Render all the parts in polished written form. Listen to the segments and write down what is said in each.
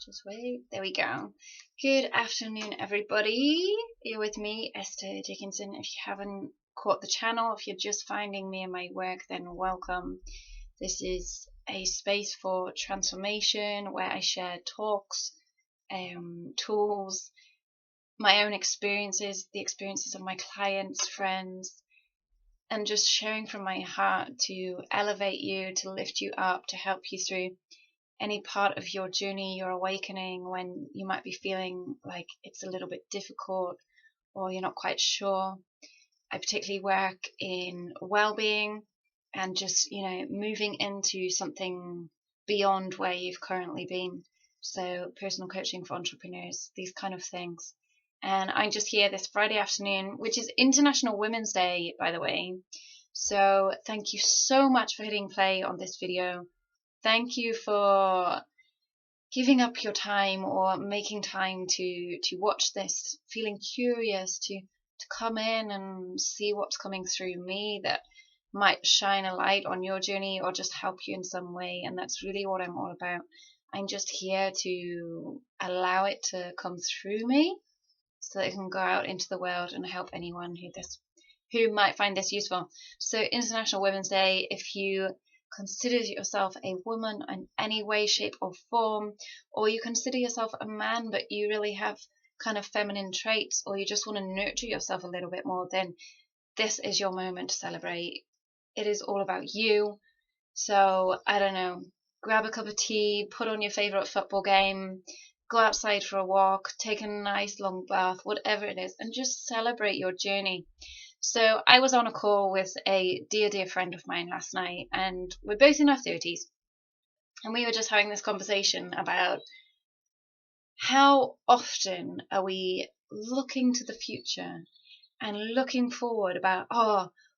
Just wait. There we go. Good afternoon, everybody. You're with me, Esther Dickinson. If you haven't caught the channel, if you're just finding me and my work, then welcome. This is a space for transformation where I share talks, tools, my own experiences, the experiences of my clients, friends, and just sharing from my heart to elevate you, to lift you up, to help you through any part of your journey, your awakening, when you might be feeling like it's a little bit difficult or you're not quite sure. I particularly work in well-being and just, moving into something beyond where you've currently been. So personal coaching for entrepreneurs, these kind of things. And I'm just here this Friday afternoon, which is International Women's Day, by the way. So thank you so much for hitting play on this video. Thank you for giving up your time or making time to watch this, feeling curious to come in and see what's coming through me that might shine a light on your journey or just help you in some way. And that's really what I'm all about. I'm just here to allow it to come through me so that it can go out into the world and help anyone who might find this useful. So International Women's Day, if you consider yourself a woman in any way, shape or form, or you consider yourself a man but you really have kind of feminine traits, or you just want to nurture yourself a little bit more, then this is your moment to celebrate. It is all about you. So I don't know, grab a cup of tea, put on your favorite football game, go outside for a walk, take a nice long bath, whatever it is, and just celebrate your journey. So I was on a call with a dear friend of mine last night, and we're both in our 30s, and we were just having this conversation about how often are we looking to the future and looking forward about,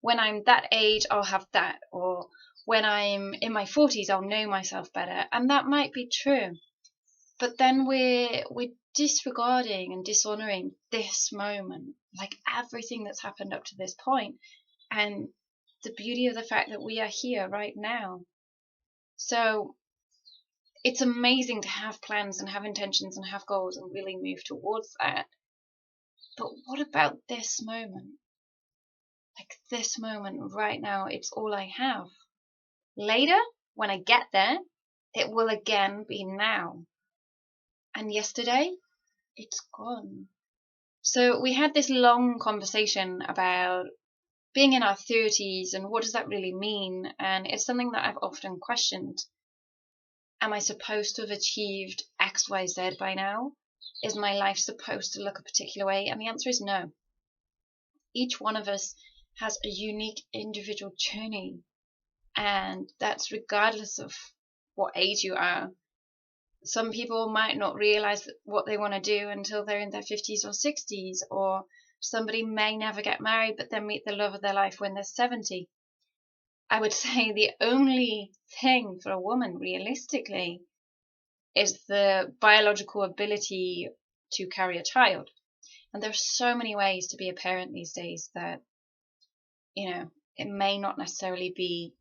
when I'm that age, I'll have that, or when I'm in my 40s, I'll know myself better. And that might be true. But then we're disregarding and dishonoring this moment, like everything that's happened up to this point, and the beauty of the fact that we are here right now. So it's amazing to have plans and have intentions and have goals and really move towards that. But what about this moment? Like this moment right now, it's all I have. Later, when I get there, it will again be now. And yesterday, it's gone. So we had this long conversation about being in our 30s and what does that really mean? And it's something that I've often questioned. Am I supposed to have achieved X, Y, Z by now? Is my life supposed to look a particular way? And the answer is no. Each one of us has a unique individual journey, and that's regardless of what age you are. Some people might not realize what they want to do until they're in their 50s or 60s, or somebody may never get married but then meet the love of their life when they're 70. I would say the only thing for a woman, realistically, is the biological ability to carry a child. And there's so many ways to be a parent these days that, it may not necessarily be,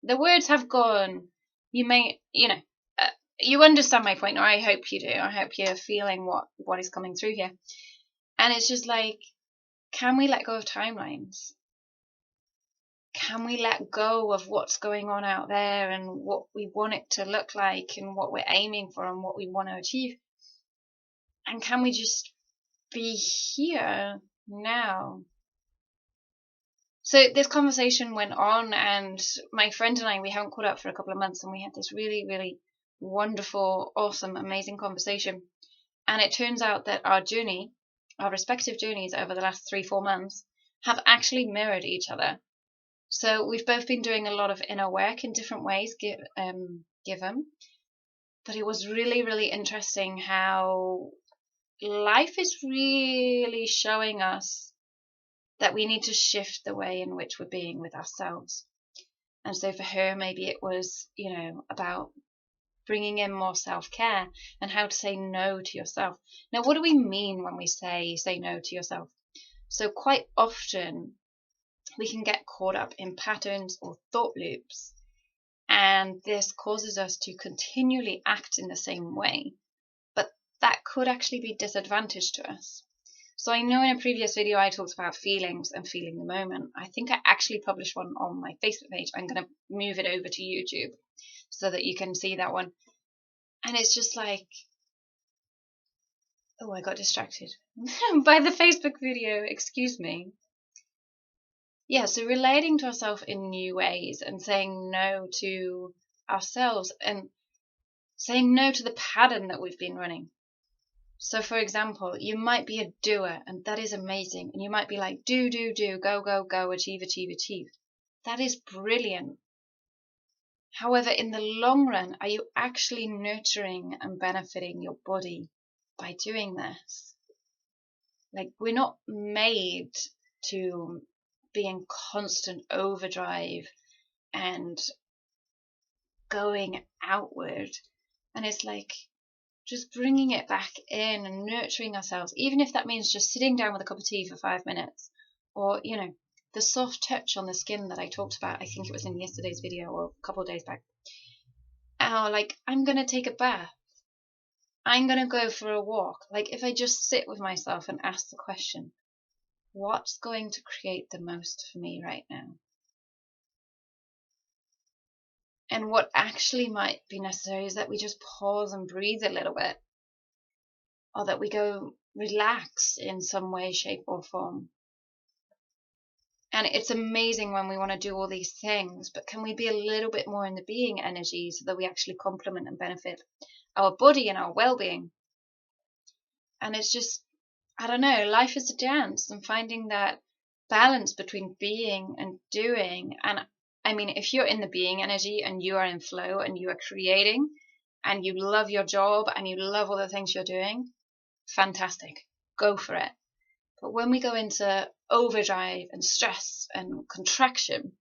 the words have gone. You may, you understand my point, or I hope you do. I hope you're feeling what is coming through here. And it's just like, can we let go of timelines? Can we let go of what's going on out there and what we want it to look like and what we're aiming for and what we want to achieve? And can we just be here now? So this conversation went on, and my friend and I, we haven't caught up for a couple of months, and we had this really, really wonderful, awesome, amazing conversation. And it turns out that our respective journeys over the last 3-4 months have actually mirrored each other. So we've both been doing a lot of inner work in different ways, given. But it was really, really interesting how life is really showing us that we need to shift the way in which we're being with ourselves. And so for her, maybe it was, about bringing in more self-care and how to say no to yourself. Now, what do we mean when we say no to yourself? So quite often we can get caught up in patterns or thought loops And this causes us to continually act in the same way. But that could actually be disadvantage to us. So I know in a previous video I talked about feelings and feeling the moment. I think I actually published one on my Facebook page. I'm going to move it over to YouTube so that you can see that one. And it's just like, oh, I got distracted by the Facebook video, excuse me. Yeah, so relating to ourselves in new ways and saying no to ourselves and saying no to the pattern that we've been running. So, for example, you might be a doer, and that is amazing. And you might be like, do, go, go, achieve, achieve, achieve. That is brilliant. However, in the long run, are you actually nurturing and benefiting your body by doing this? Like, we're not made to be in constant overdrive and going outward. And it's like, just bringing it back in and nurturing ourselves, even if that means just sitting down with a cup of tea for 5 minutes, or, you know, the soft touch on the skin that I talked about. I think it was in yesterday's video or a couple of days back. Or like, I'm going to take a bath. I'm going to go for a walk. Like, if I just sit with myself and ask the question, what's going to create the most for me right now? And what actually might be necessary is that we just pause and breathe a little bit, or that we go relax in some way, shape, or form. And it's amazing when we want to do all these things, but can we be a little bit more in the being energy so that we actually complement and benefit our body and our well-being? And it's just, I don't know, life is a dance, and finding that balance between being and doing. And I mean, if you're in the being energy and you are in flow and you are creating and you love your job and you love all the things you're doing, fantastic, go for it. But when we go into overdrive and stress and contraction,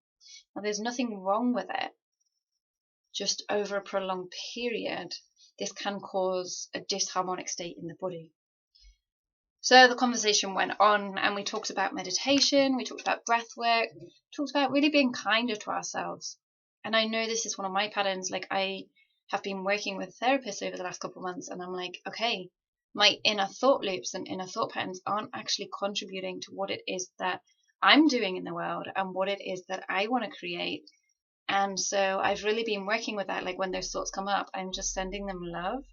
now there's nothing wrong with it. Just over a prolonged period, this can cause a disharmonic state in the body. So the conversation went on, and we talked about meditation, we talked about breath work, talked about really being kinder to ourselves. And I know this is one of my patterns. Like, I have been working with therapists over the last couple of months, and I'm like, okay, my inner thought loops and inner thought patterns aren't actually contributing to what it is that I'm doing in the world and what it is that I want to create. And so I've really been working with that. Like, when those thoughts come up, I'm just sending them love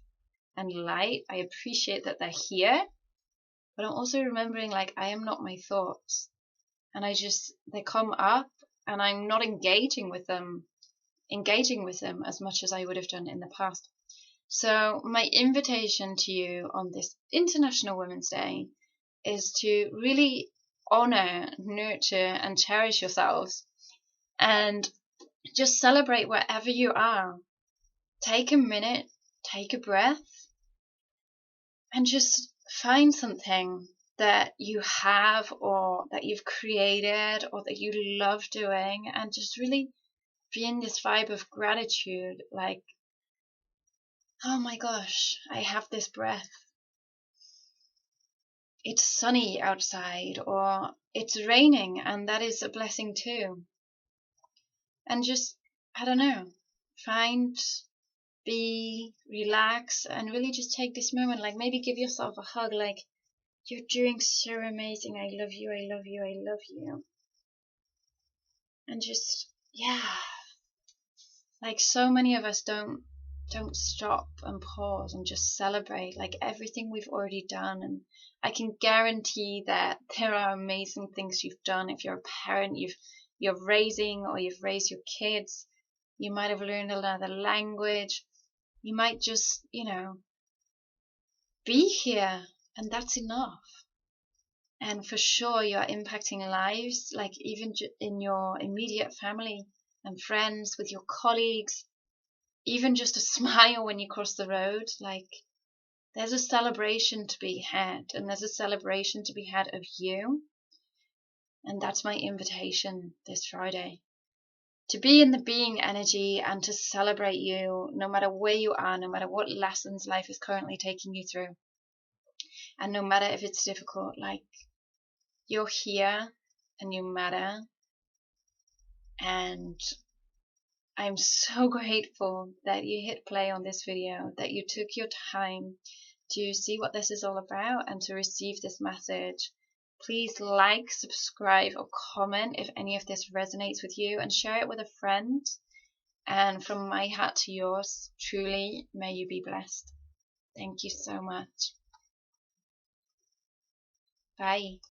and light. I appreciate that they're here. But I'm also remembering, like, I am not my thoughts. And they come up, and I'm not engaging with them as much as I would have done in the past. So my invitation to you on this International Women's Day is to really honor, nurture, and cherish yourselves, and just celebrate wherever you are. Take a minute, take a breath, and just find something that you have or that you've created or that you love doing, and just really be in this vibe of gratitude. Like, oh my gosh, I have this breath. It's sunny outside, or it's raining, and that is a blessing too. And just, I don't know, be, relax, and really just take this moment. Like, maybe give yourself a hug, like, you're doing so amazing. I love you, I love you, I love you. And just, yeah. Like, so many of us don't stop and pause and just celebrate, like, everything we've already done. And I can guarantee that there are amazing things you've done. If you're a parent, you're raising, or you've raised your kids, you might have learned another language. You might just, be here, and that's enough. And for sure, you're impacting lives, like, even in your immediate family and friends, with your colleagues. Even just a smile when you cross the road, like, there's a celebration to be had, and there's a celebration to be had of you. And that's my invitation this Friday, to be in the being energy and to celebrate you, no matter where you are, no matter what lessons life is currently taking you through, and no matter if it's difficult. Like, you're here and you matter, and I'm so grateful that you hit play on this video, that you took your time to see what this is all about and to receive this message. Please like, subscribe, or comment if any of this resonates with you, and share it with a friend. And from my heart to yours, truly, may you be blessed. Thank you so much. Bye.